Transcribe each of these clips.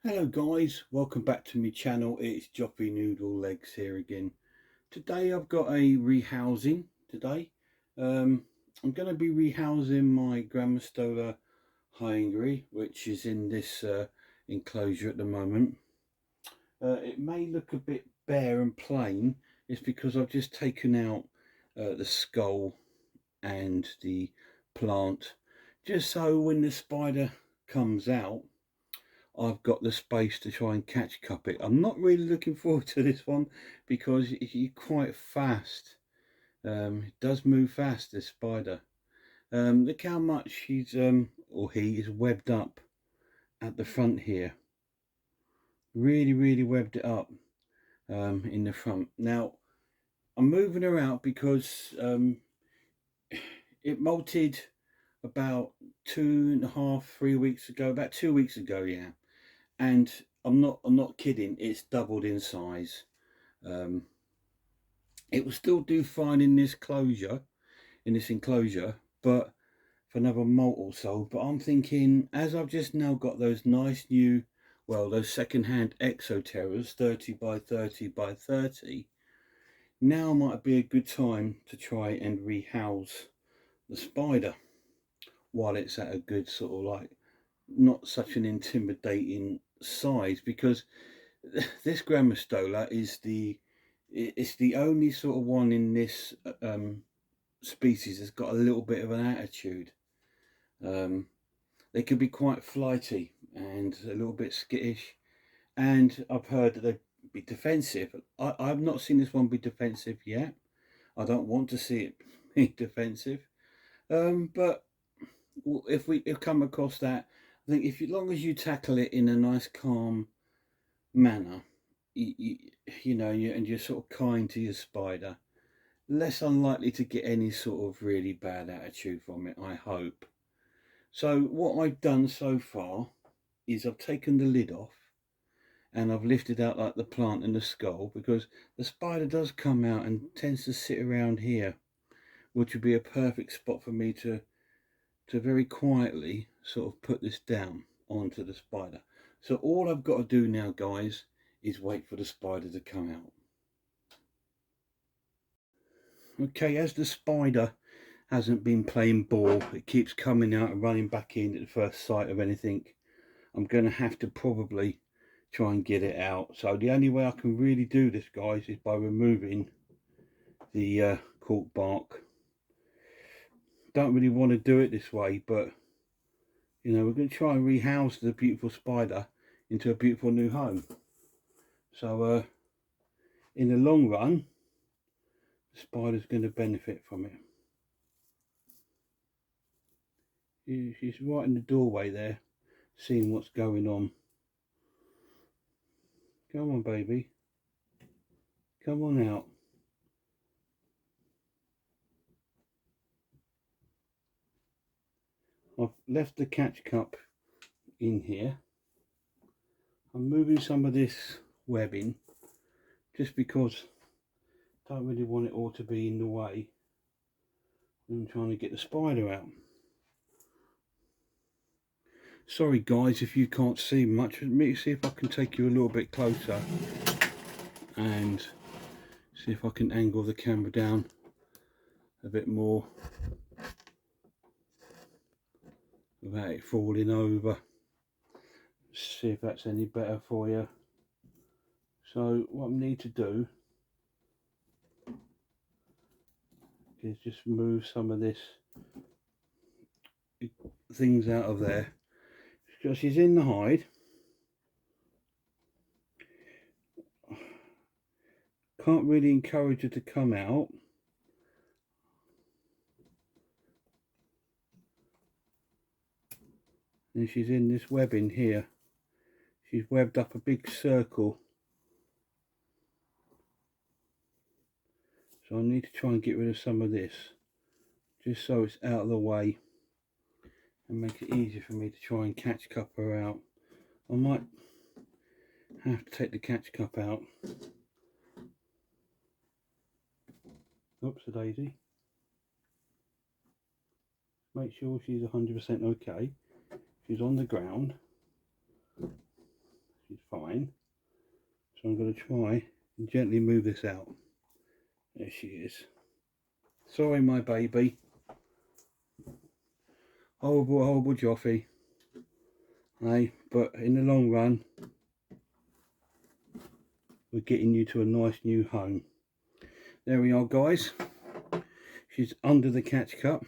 Hello guys, welcome back to my channel. It's Joppy Noodle Legs here again. Today I've got a rehousing today. I'm going to be rehousing my Grammostola iheringi, which is in this enclosure at the moment. It may look a bit bare and plain. It's because I've just taken out the skull and the plant, just so when the spider comes out I've got the space to try and catch cup it. I'm not really looking forward to this one because he's quite fast. It does move fast, this spider. Look how much he is webbed up at the front here. Really webbed it up in the front. Now I'm moving her out because it molted about 3 weeks ago. About 2 weeks ago, yeah. And I'm not kidding, it's doubled in size. It will still do fine in this enclosure, but for another molt or so. But I'm thinking, as I've just now got those nice new, well, those second-hand exoterras, 30 by 30 by 30, now might be a good time to try and rehouse the spider while it's at a good sort of like not such an intimidating size, because this Grammostola is it's the only sort of one in this species that's got a little bit of an attitude. They can be quite flighty and a little bit skittish, and I've heard that they be defensive. I've not seen this one be defensive yet. I don't want to see it be defensive, but if we come across that, I think if as long as you tackle it in a nice calm manner, you know, and you're sort of kind to your spider, less unlikely to get any sort of really bad attitude from it, I hope. So what I've done so far is I've taken the lid off and I've lifted out like the plant and the skull, because the spider does come out and tends to sit around here, which would be a perfect spot for me to very quietly sort of put this down onto the spider. So all I've got to do now, guys, is wait for the spider to come out. Okay, as the spider hasn't been playing ball, it keeps coming out and running back in at the first sight of anything, I'm going to have to probably try and get it out. So the only way I can really do this, guys, is by removing the cork bark. Don't really want to do it this way, but you know, we're going to try and rehouse the beautiful spider into a beautiful new home. So in the long run, the spider's going to benefit from it. She's right in the doorway there, seeing what's going on. Come on, baby. Come on out. I've left the catch cup in here. I'm moving some of this webbing just because I don't really want it all to be in the way. I'm trying to get the spider out. Sorry guys if you can't see much. Let me see if I can take you a little bit closer and see if I can angle the camera down a bit more without it falling over. See if that's any better for you. So what I need to do is just move some of this things out of there. So she's in the hide. Can't really encourage her to come out. And she's in this webbing here. She's webbed up a big circle. So I need to try and get rid of some of this, just so it's out of the way and make it easier for me to try and catch cup her out. I might have to take the catch cup out. Oops a daisy. Make sure she's 100% okay. She's on the ground. she's fine. So I'm going to try and gently move this out. There she is. Sorry, my baby. Horrible, horrible Joffy. Hey, but in the long run, we're getting you to a nice new home. There we are, guys. She's under the catch cup.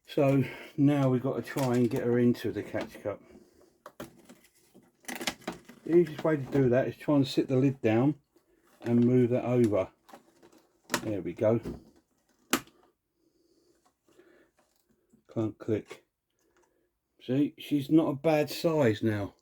So now we've got to try and get her into the catch cup. The easiest way to do that is try and sit the lid down and move that over. There we go. Can't click. See, she's not a bad size now.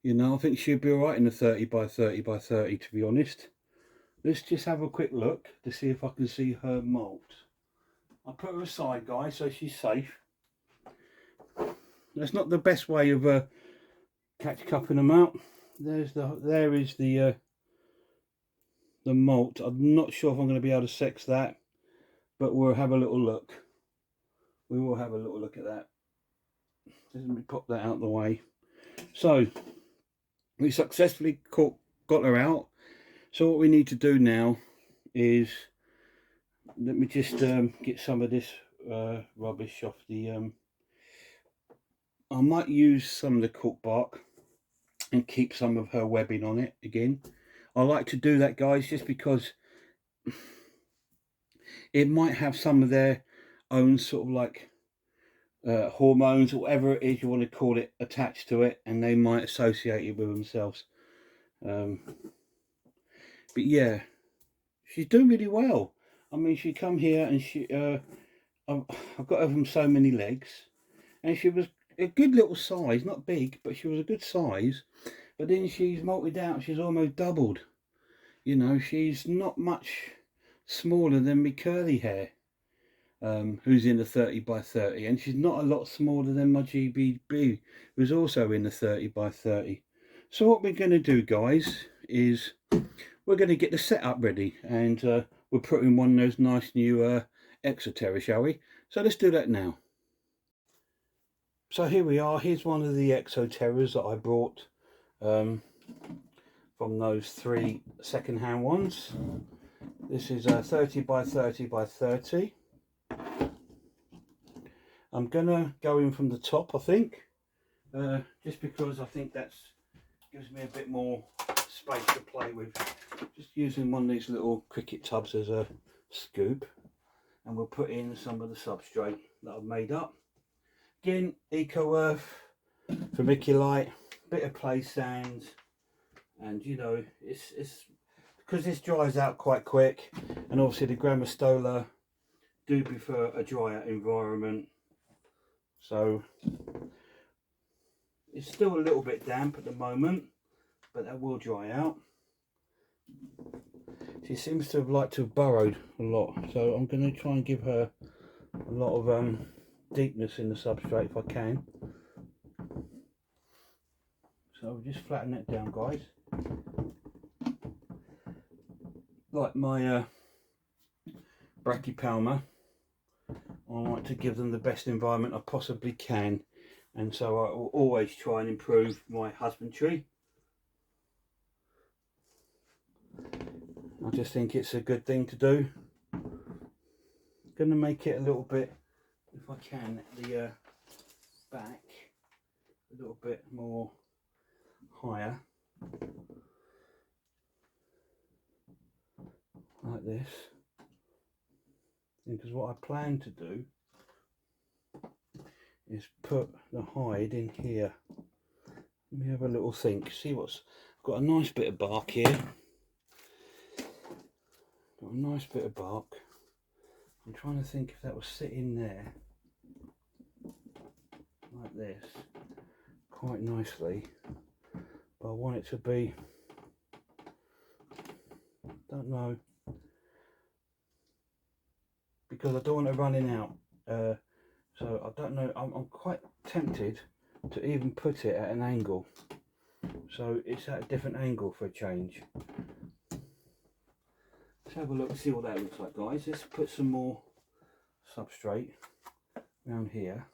You know, I think she'd be alright in a 30 by 30 by 30, to be honest. Let's just have a quick look to see if I can see her molt. I'll put her aside, guys, so she's safe. That's not the best way of catch cupping them out. There is the molt. I'm not sure if I'm going to be able to sex that, but we'll have a little look. We will have a little look at that. Let me pop that out of the way. So we successfully got her out. So what we need to do now is, let me just get some of this rubbish off the I might use some of the cork bark and keep some of her webbing on it again. I like to do that, guys, just because it might have some of their own sort of like hormones or whatever it is you want to call it attached to it, and they might associate it with themselves. But yeah, she's doing really well. I mean, she come here and she I've got her from so many legs, and she was a good little size, not big, but she was a good size. But then she's molted out, she's almost doubled. You know, she's not much smaller than me curly hair, who's in the 30 by 30, and she's not a lot smaller than my GBB, who's also in the 30 by 30. So what we're going to do, guys, is we're going to get the setup ready, and we'll put in one of those nice new exoterra, shall we? So let's do that now. So here we are. Here's one of the exoterras that I brought from those 3 second-hand ones. This is a 30 by 30 by 30. I'm gonna go in from the top, I think, just because I think that gives me a bit more space to play with. Just using one of these little cricket tubs as a scoop, and we'll put in some of the substrate that I've made up. Again, Eco Earth, vermiculite, bit of play sand, and you know, it's because this dries out quite quick, and obviously the Grammostola do prefer a drier environment, so it's still a little bit damp at the moment, but that will dry out. She seems to have liked to have burrowed a lot, so I'm going to try and give her a lot of deepness in the substrate if I can. So we'll just flatten that down, guys. Like my Brachypelma, I like to give them the best environment I possibly can, and so I will always try and improve my husbandry. I just think it's a good thing to do. I'm going to make it a little bit, if I can, the back a little bit more higher, like this, because what I plan to do is put the hide in here. Let me have a little think, see what's, I've got a nice bit of bark here. Got a nice bit of bark. I'm trying to think if that will sit in there like this quite nicely, but I want it to be, don't know, because I don't want it running out, so I don't know. I'm quite tempted to even put it at an angle, so it's at a different angle for a change. Let's have a look and see what that looks like, guys. Let's put some more substrate around here.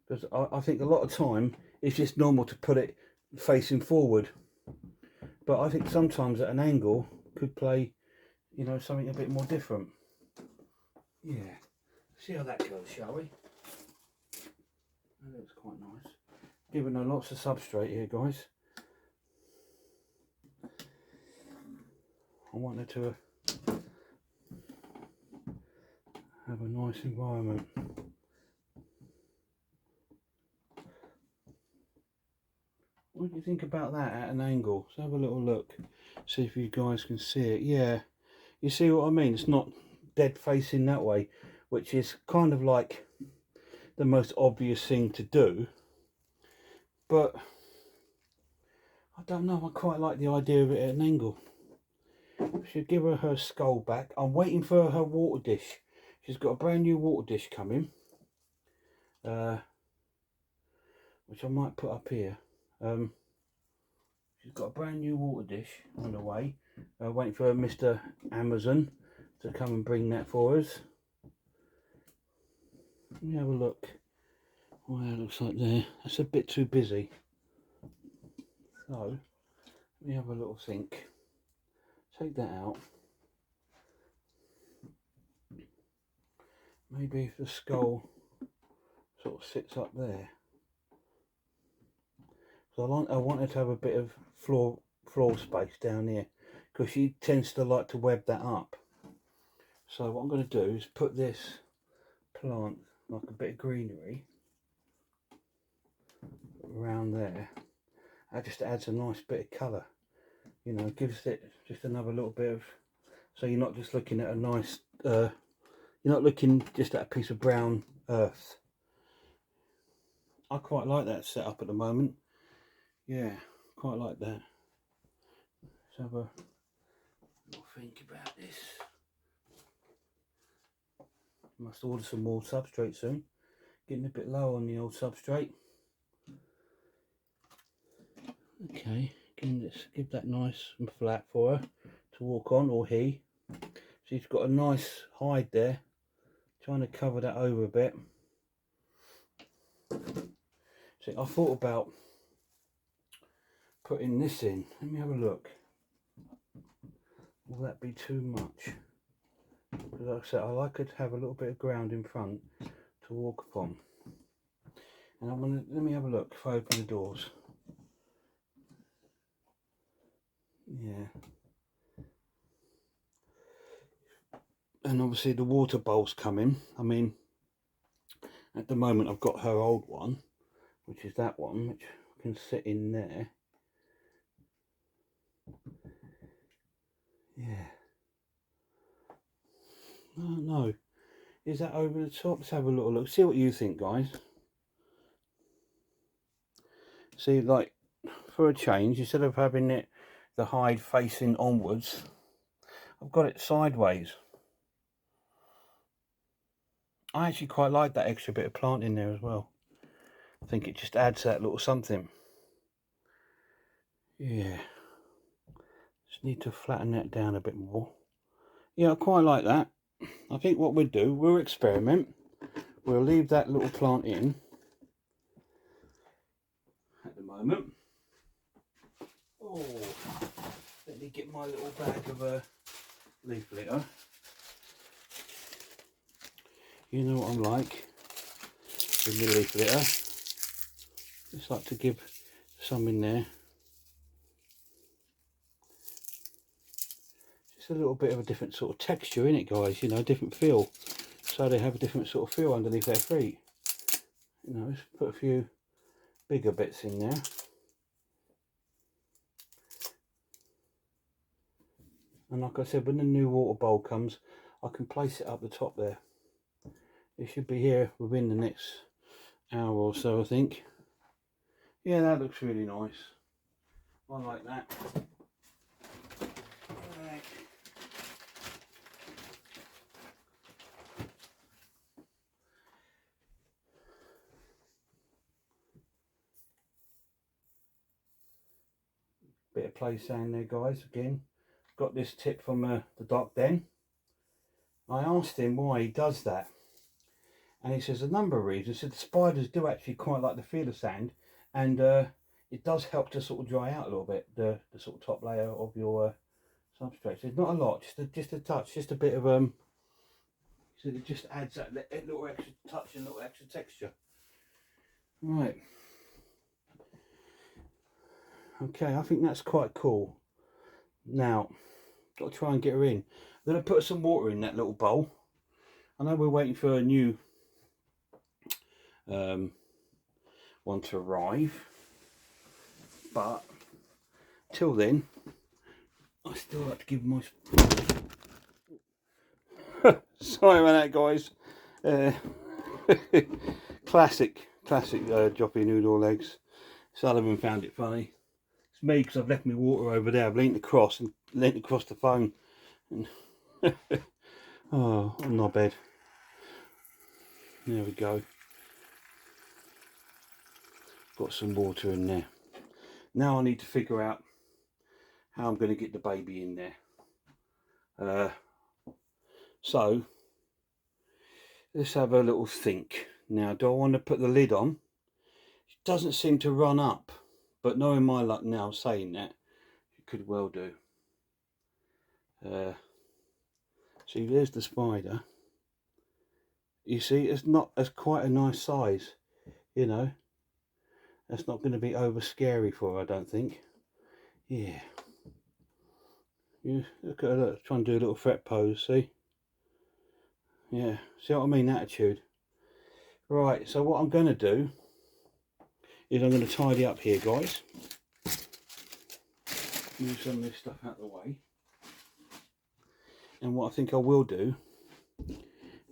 because I think a lot of time it's just normal to put it facing forward, but I think sometimes at an angle could play, you know, something a bit more different. Yeah, see how that goes, shall we? That looks quite nice. Giving her lots of substrate here, guys. I want her to have a nice environment. What do you think about that at an angle? Let's have a little look, see if you guys can see it. Yeah, you see what I mean? It's not dead facing that way, which is kind of like the most obvious thing to do, but I don't know, I quite like the idea of it at an angle. Should give her skull back. I'm waiting for her water dish. She's got a brand new water dish coming, which I might put up here. She's got a brand new water dish on the way. Waiting for Mr. Amazon to come and bring that for us. Let me have a look. Oh, that looks like there. That's a bit too busy. So, let me have a little think. Take that out. Maybe if the skull sort of sits up there. So I want her to have a bit of floor space down here, because she tends to like to web that up. So what I'm going to do is put this plant, like a bit of greenery, around there. That just adds a nice bit of colour, you know, gives it just another little bit of, so you're not just looking at a nice, you're not looking just at a piece of brown earth. I quite like that setup at the moment. Yeah, quite like that. Let's have a little think about this. Must order some more substrate soon. Getting a bit low on the old substrate. Okay, let's give that nice and flat for her to walk on, or he. She's got a nice hide there. Trying to cover that over a bit. See, I thought about putting this in. Let me have a look. Will that be too much? Because like I said, I like it to have a little bit of ground in front to walk upon. And I'm gonna, let me have a look if I open the doors. Yeah. And obviously the water bowl's coming. I mean, at the moment I've got her old one, which is that one, which can sit in there. Yeah. Oh no. Is that over the top? Let's have a little look. See what you think, guys. See, like, for a change, instead of having it the hide facing onwards, I've got it sideways. I actually quite like that extra bit of plant in there as well. I think it just adds that little something. Yeah. Just need to flatten that down a bit more. Yeah, I quite like that. I think what we'll do, we'll experiment. We'll leave that little plant in at the moment. Oh, let me get my little bag of leaf litter. You know what I'm like with my leaf litter. Just like to give some in there. Just a little bit of a different sort of texture in it, guys, you know, different feel. So they have a different sort of feel underneath their feet. You know, just put a few bigger bits in there. And like I said, when the new water bowl comes, I can place it up the top there. It should be here within the next hour or so, I think. Yeah, that looks really nice. I like that. Right. Bit of place down there, guys. Again, got this tip from the doc then. I asked him why he does that, And he says a number of reasons. He said the spiders do actually quite like the feel of sand, and it does help to sort of dry out a little bit the sort of top layer of your substrate. So it's not a lot, just a touch, just a bit of so it just adds that little extra touch and little extra texture. Right. Okay, I think that's quite cool. Now, got to try and get her in. I'm going to put some water in that little bowl. I know we're waiting for a new one to arrive, but till then, I still like to give my... Sorry about that, guys. classic Joppy noodle legs. Sullivan found it funny. It's me because I've left my water over there. I've leant across the phone. And oh, on my bed. There we go. Got some water in there. Now I need to figure out how I'm going to get the baby in there. So let's have a little think. Now, do I want to put the lid on? It doesn't seem to run up, but knowing my luck now saying that, it could well do. See, there's the spider. You see, it's quite a nice size, you know. That's not going to be over scary for her, I don't think. Yeah. Look at her, trying to do a little fret pose, see? Yeah, see what I mean, attitude. Right, so what I'm going to do is I'm going to tidy up here, guys. Move some of this stuff out of the way. And what I think I will do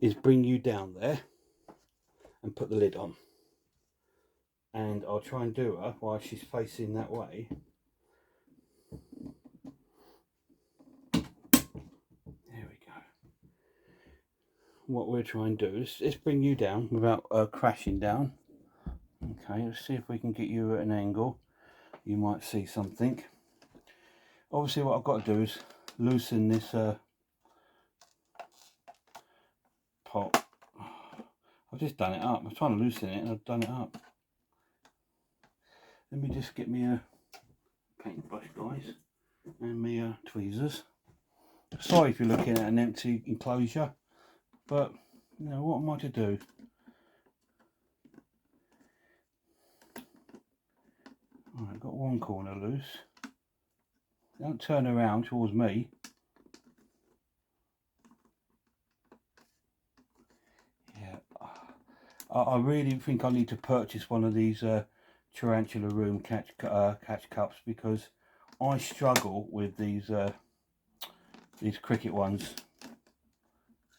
is bring you down there and put the lid on. And I'll try and do her while she's facing that way. There we go. What we're trying to do is just bring you down without crashing down. Okay, let's see if we can get you at an angle. You might see something. Obviously what I've got to do is loosen this pot. I've just done it up. I was trying to loosen it and I've done it up. Let me just get me a paintbrush, guys, and me tweezers. Sorry if you're looking at an empty enclosure, but you know, what am I to do? Alright, I've got one corner loose. Don't turn around towards me. Yeah, I really think I need to purchase one of these tarantula room catch cups, because I struggle with these cricket ones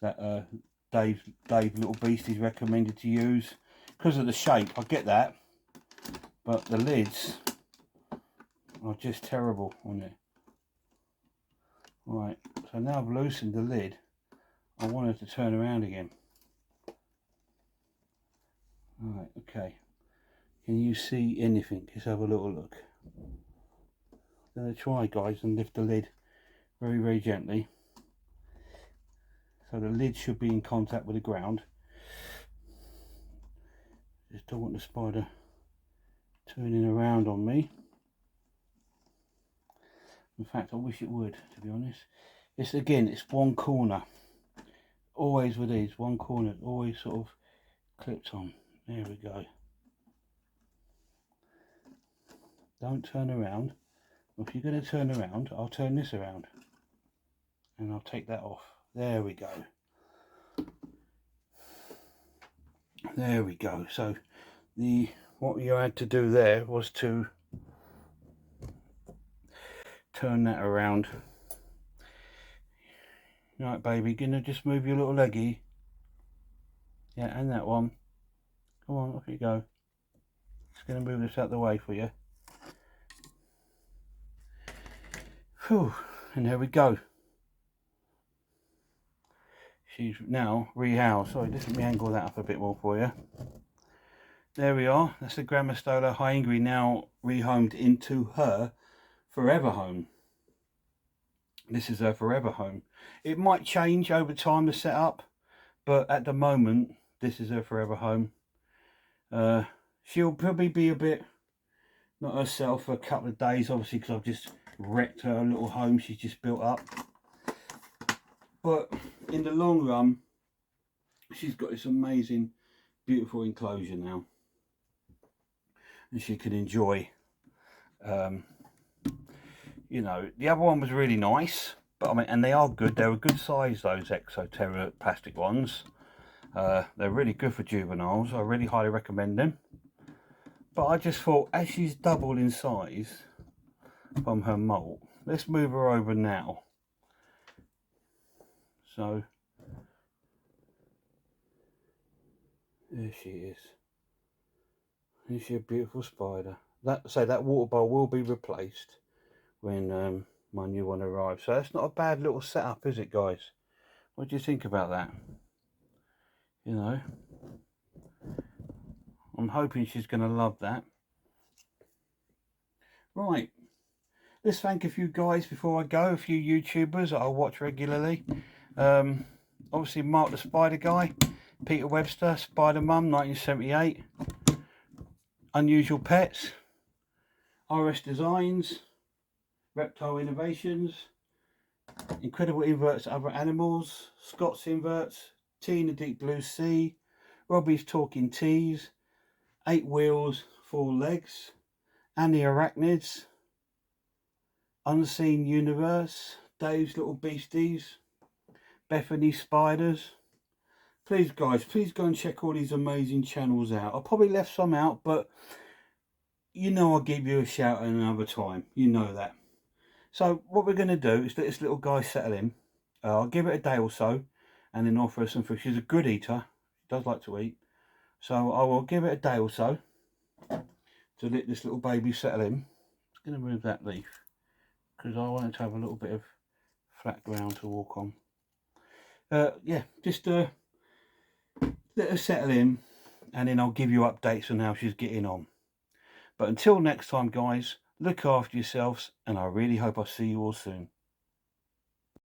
that Dave Little Beasties recommended to use. Because of the shape, I get that, but the lids are just terrible on it. Right, so now I've loosened the lid, I want it to turn around again. Right, okay. Can you see anything? Let's have a little look. I'm going to try, guys, and lift the lid very, very gently. So the lid should be in contact with the ground. Just don't want the spider turning around on me. In fact, I wish it would, to be honest. It's one corner. Always with these, one corner, always sort of clipped on. There we go. Don't turn around. If you're going to turn around, I'll turn this around. And I'll take that off. There we go. There we go. So what you had to do there was to turn that around. Right, baby, gonna just move your little leggy. Yeah, and that one. Come on, off you go. Just gonna move this out of the way for you. Whew, and there we go. She's now rehoused. Sorry, just let me angle that up a bit more for you. There we are. That's the Grammostola iheringi now rehomed into her forever home. This is her forever home. It might change over time, the setup, but at the moment this is her forever home. She'll probably be a bit not herself for a couple of days, obviously, because I've just wrecked her little home she's just built up. But in the long run, she's got this amazing, beautiful enclosure now, and she can enjoy. You know, the other one was really nice, but I mean, and they are good. They're a good size, those Exoterra plastic ones. They're really good for juveniles. I really highly recommend them. But I just thought, as she's doubled in size from her molt, let's move her over now. So there she is. Isn't she a beautiful spider? That water bowl will be replaced when my new one arrives. So that's not a bad little setup, is it, guys? What do you think about that? You know, I'm hoping she's going to love that. Right, let's thank a few guys before I go, a few YouTubers that I watch regularly. Obviously Mark the Spider Guy, Peter Webster, Spider Mum 1978, Unusual Pets, RS Designs, Reptile Innovations, Incredible Inverts Other Animals, Scott's Inverts, Tina Deep Blue Sea, Robbie's Talking Teas, 8 Wheels, 4 Legs, and the Arachnids, Unseen Universe, Dave's Little Beasties, Bethany Spiders. Please guys, please go and check all these amazing channels out. I probably left some out, but you know I'll give you a shout at another time. You know that. So what we're going to do is let this little guy settle in. I'll give it a day or so, and then offer her some food. She's a good eater. She does like to eat. So I will give it a day or so to let this little baby settle in. I'm going to move that leaf because I want it to have a little bit of flat ground to walk on. Yeah, just let her settle in, and then I'll give you updates on how she's getting on. But until next time, guys, look after yourselves, and I really hope I see you all soon.